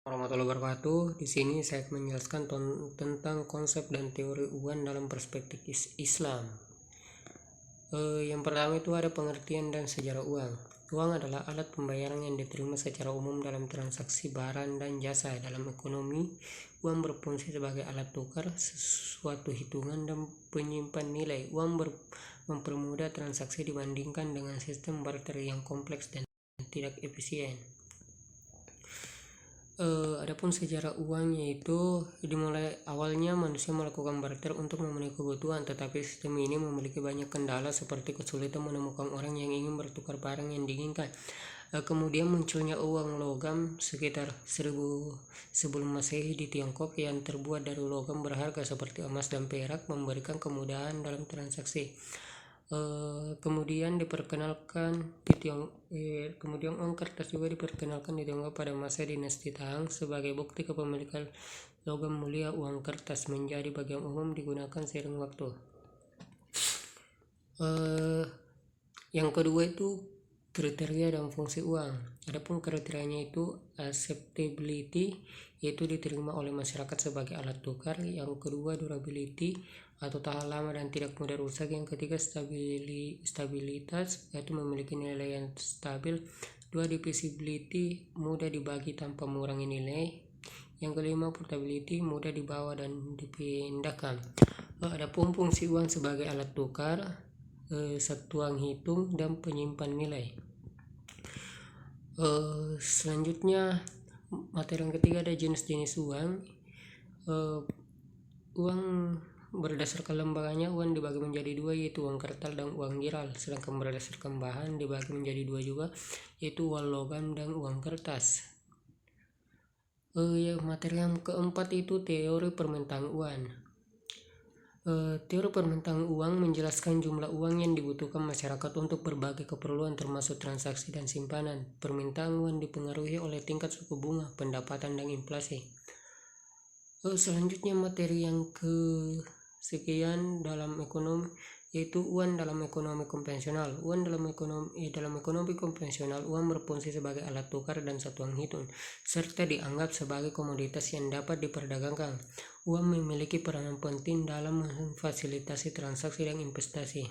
Warahmatullahi wabarakatuh. Di sini saya akan menjelaskan tentang konsep dan teori uang dalam perspektif Islam. Yang pertama itu ada pengertian dan sejarah uang. Uang adalah alat pembayaran yang diterima secara umum dalam transaksi barang dan jasa. Dalam ekonomi, uang berfungsi sebagai alat tukar, sesuatu hitungan dan penyimpan nilai. Uang mempermudah transaksi dibandingkan dengan sistem barter yang kompleks dan tidak efisien. Adapun sejarah uang yaitu dimulai awalnya manusia melakukan barter untuk memenuhi kebutuhan, tetapi sistem ini memiliki banyak kendala seperti kesulitan menemukan orang yang ingin bertukar barang yang diinginkan. Kemudian munculnya uang logam sekitar 1000 sebelum Masehi di Tiongkok yang terbuat dari logam berharga seperti emas dan perak, memberikan kemudahan dalam transaksi. Kemudian diperkenalkan di kemudian uang kertas juga diperkenalkan di Tiongkok pada masa dinasti Tang. Sebagai bukti kepemilikan logam mulia, uang kertas menjadi bagian umum digunakan seiring waktu. Yang kedua itu kriteria dan fungsi uang. Adapun kriterianya itu acceptability, yaitu diterima oleh masyarakat sebagai alat tukar. Yang kedua durability atau tahan lama dan tidak mudah rusak. Yang ketiga stabilitas, yaitu memiliki nilai yang stabil. Dua divisibility, mudah dibagi tanpa mengurangi nilai. Yang kelima portability, mudah dibawa dan dipindahkan. Adapun fungsi uang sebagai alat tukar, satuan hitung dan penyimpan nilai. Selanjutnya materi yang ketiga ada jenis-jenis uang. Uang berdasarkan lembaganya, uang dibagi menjadi dua, yaitu uang kertas dan uang giral. Sedangkan berdasarkan bahan dibagi menjadi dua juga, yaitu uang logam dan uang kertas. Materi yang keempat itu teori permintaan uang. Teori permintaan uang menjelaskan jumlah uang yang dibutuhkan masyarakat untuk berbagai keperluan termasuk transaksi dan simpanan. Permintaan uang dipengaruhi oleh tingkat suku bunga, pendapatan, dan inflasi. Selanjutnya materi yang kesekian dalam ekonomi yaitu uang dalam ekonomi konvensional. Uang dalam ekonomi konvensional, uang berfungsi sebagai alat tukar dan satuan hitung, serta dianggap sebagai komoditas yang dapat diperdagangkan. Uang memiliki peranan penting dalam memfasilitasi transaksi dan investasi.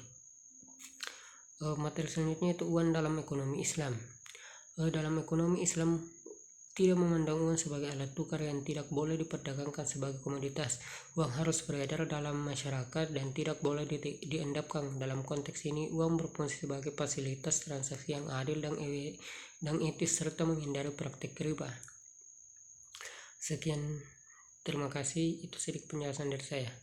Materi selanjutnya itu uang dalam ekonomi Islam. Dalam ekonomi Islam tidak memandang uang sebagai alat tukar yang tidak boleh diperdagangkan sebagai komoditas. Uang harus beredar dalam masyarakat dan tidak boleh diendapkan. Dalam konteks ini, uang berfungsi sebagai fasilitas transaksi yang adil dan etis serta menghindari praktik riba. Sekian, terima kasih. Itu sedikit penjelasan dari saya.